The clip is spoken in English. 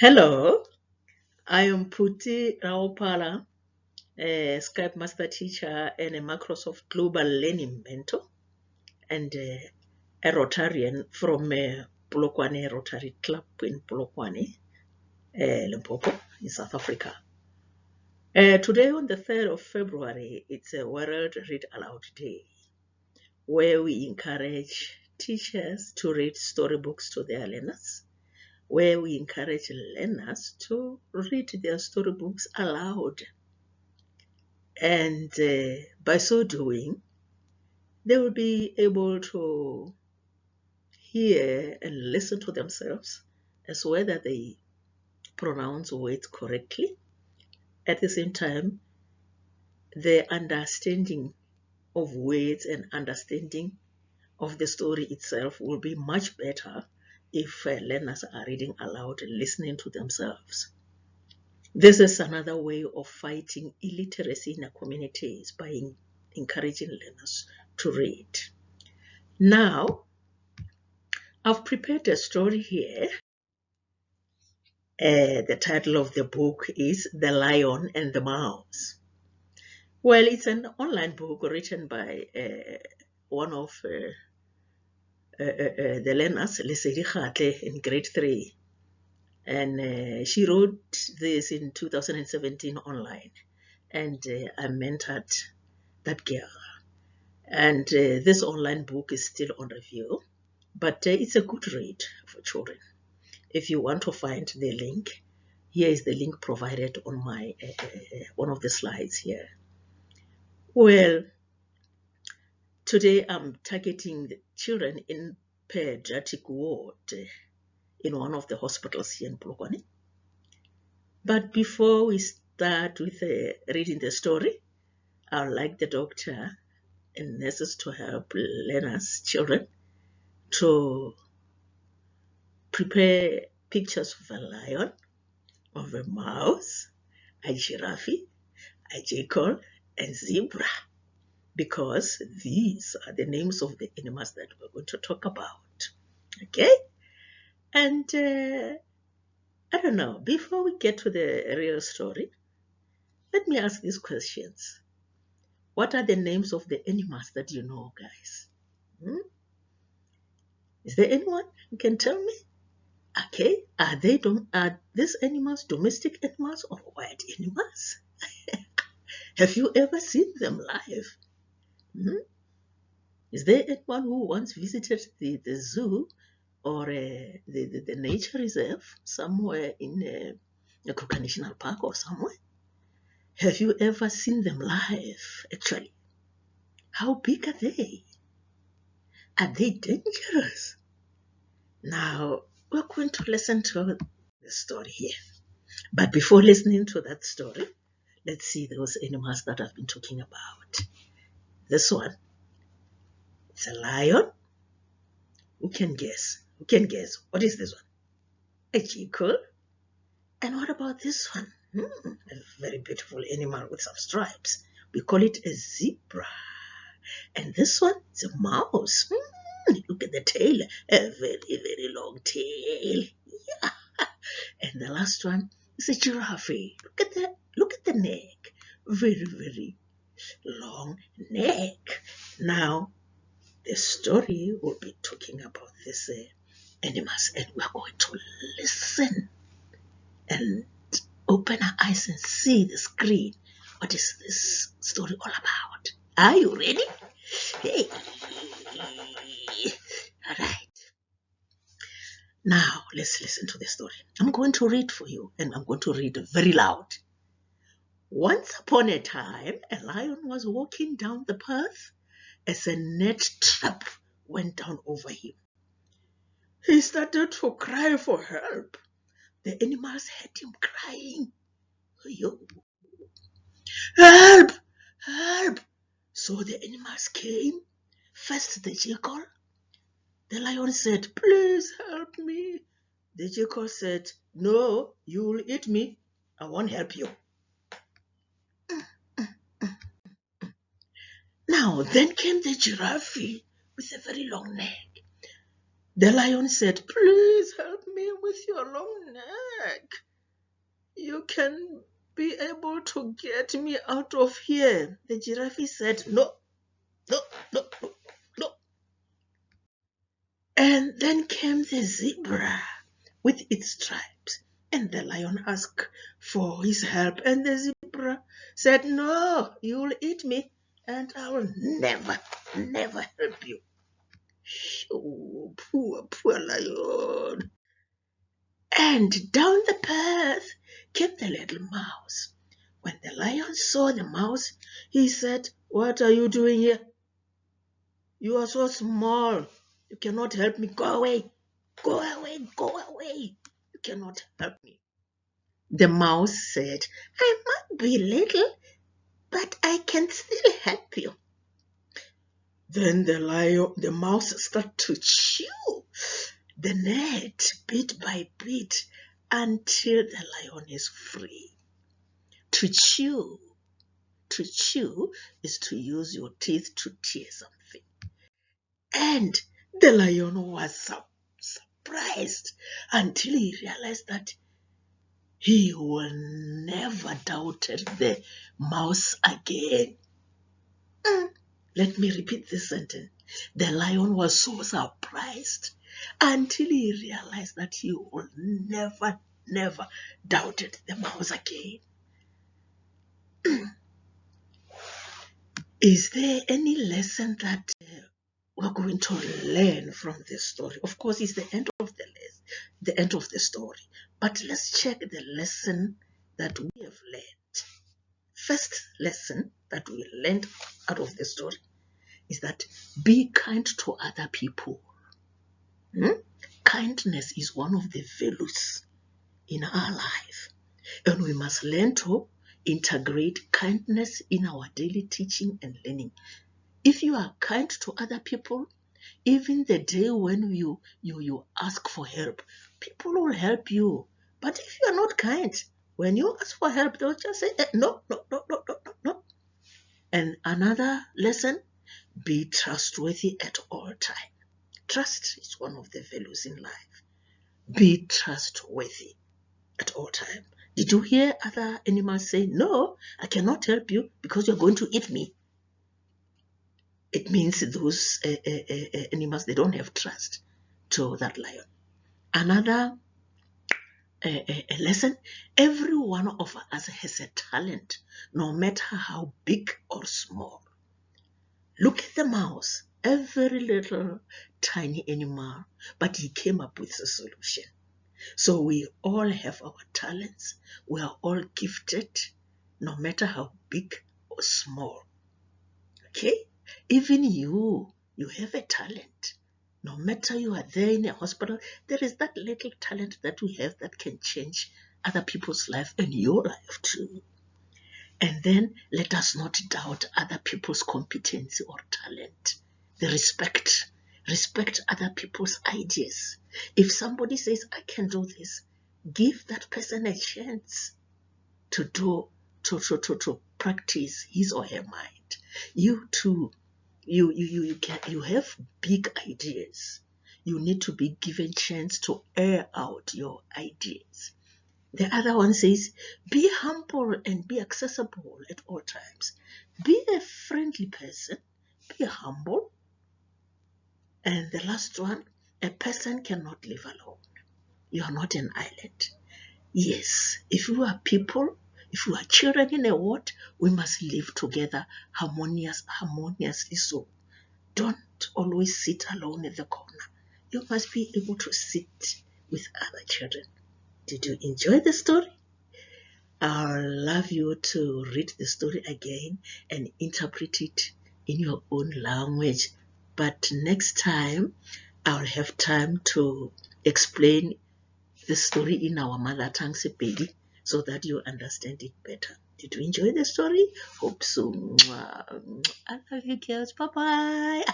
Hello, I am Puti Raopala, a Skype Master Teacher and a Microsoft Global Learning Mentor, and a Rotarian from Polokwane Rotary Club in Polokwane, Limpopo, in South Africa. Today, on the 3rd of February, it's a World Read Aloud Day, where we encourage teachers to read storybooks to their learners, where we encourage learners to read their storybooks aloud. And by so doing, they will be able to hear and listen to themselves as whether they pronounce words correctly. At the same time, their understanding of words and understanding of the story itself will be much better if learners are reading aloud and listening to themselves. This is another way of fighting illiteracy in our communities by encouraging learners to read. Now, I've prepared a story here. The title of the book is The Lion and the Mouse. Well, it's an online book written by one of the learners, Lesedi Khatle, in grade 3. And she wrote this in 2017 online. And I mentored that girl. And this online book is still on review, but it's a good read for children. If you want to find the link, here is the link provided on my one of the slides here. Well, today I'm targeting the children in pediatric ward in one of the hospitals here in Polokwane. But before we start with reading the story, I would like the doctor and nurses to help learners, children, to prepare pictures of a lion, of a mouse, a giraffe, a jackal, and zebra, because these are the names of the animals that we're going to talk about. Okay? And I don't know, before we get to the real story, let me ask these questions. What are the names of the animals that you know, guys? Is there anyone who can tell me? Okay, are these animals domestic animals or wild animals? Have you ever seen them live? Is there anyone who once visited the zoo or the nature reserve somewhere in Kruger National Park or somewhere? Have you ever seen them live, actually? How big are they? Are they dangerous? Now, we're going to listen to the story here. But before listening to that story, let's see those animals that I've been talking about. This one, it's a lion. Who can guess? Who can guess? What is this one? A jackal. And what about this one? A very beautiful animal with some stripes. We call it a zebra. And this one is a mouse. Look at the tail. A very, very long tail. Yeah. And the last one is a giraffe. Look at the neck. Very, very long neck. Now, the story will be talking about these animals, and we're going to listen and open our eyes and see the screen. What is this story all about? Are you ready? Hey. All right. Now, let's listen to the story. I'm going to read for you, and I'm going to read very loud. Once upon a time, a lion was walking down the path as a net trap went down over him. He started to cry for help. The animals heard him crying. Help! Help! So the animals came. First the jackal. The lion said, please help me. The jackal said, no, you'll eat me. I won't help you. Now then came the giraffe with a very long neck. The lion said, please help me with your long neck. You can be able to get me out of here. The giraffe said, no, no, no, no, no. And then came the zebra with its stripes. And the lion asked for his help. And the zebra said, no, you'll eat me. And I will never, never help you. Oh, poor, poor lion. And down the path came the little mouse. When the lion saw the mouse, he said, what are you doing here? You are so small. You cannot help me. Go away. Go away. Go away. You cannot help me. The mouse said, I might be little, but I can still help you. Then the mouse started to chew the net bit by bit until the lion is free. To chew is to use your teeth to tear something. And the lion was surprised until he realized that he will never doubt the mouse again. Let me repeat this sentence. The lion was so surprised until he realized that he will never, never doubted the mouse again. Is there any lesson that we're going to learn from this story? Of course, it's the end of the end of the story. But let's check the lesson that we have learned. First lesson that we learned out of the story is that be kind to other people. Kindness is one of the values in our life, and we must learn to integrate kindness in our daily teaching and learning. If you are kind to other people, even the day when you ask for help, people will help you. But if you are not kind, when you ask for help, they'll just say, no, no, no, no, no, no, no. And another lesson, be trustworthy at all times. Trust is one of the values in life. Be trustworthy at all times. Did you hear other animals say, no, I cannot help you because you're going to eat me? It means those animals, they don't have trust to that lion. Another lesson, every one of us has a talent, no matter how big or small. Look at the mouse, a very little tiny animal, but he came up with a solution. So we all have our talents. We are all gifted, no matter how big or small. Okay? Even you have a talent. No matter you are there in a hospital, there is that little talent that we have that can change other people's life and your life too. And then let us not doubt other people's competence or talent. The respect other people's ideas. If somebody says, I can do this, give that person a chance to practice his or her mind. You too, you have big ideas. You need to be given chance to air out your ideas. The other one says, be humble and be accessible at all times. Be a friendly person. Be humble. And the last one, a person cannot live alone. You are not an island. Yes, if we are people, if we are children in a world, we must live together harmoniously. So don't always sit alone in the corner. You must be able to sit with other children. Did you enjoy the story? I'd love you to read the story again and interpret it in your own language. But next time, I'll have time to explain the story in our mother tongue, Sepedi, so that you understand it better. Did you enjoy the story? Hope so. I love you, girls. Bye-bye.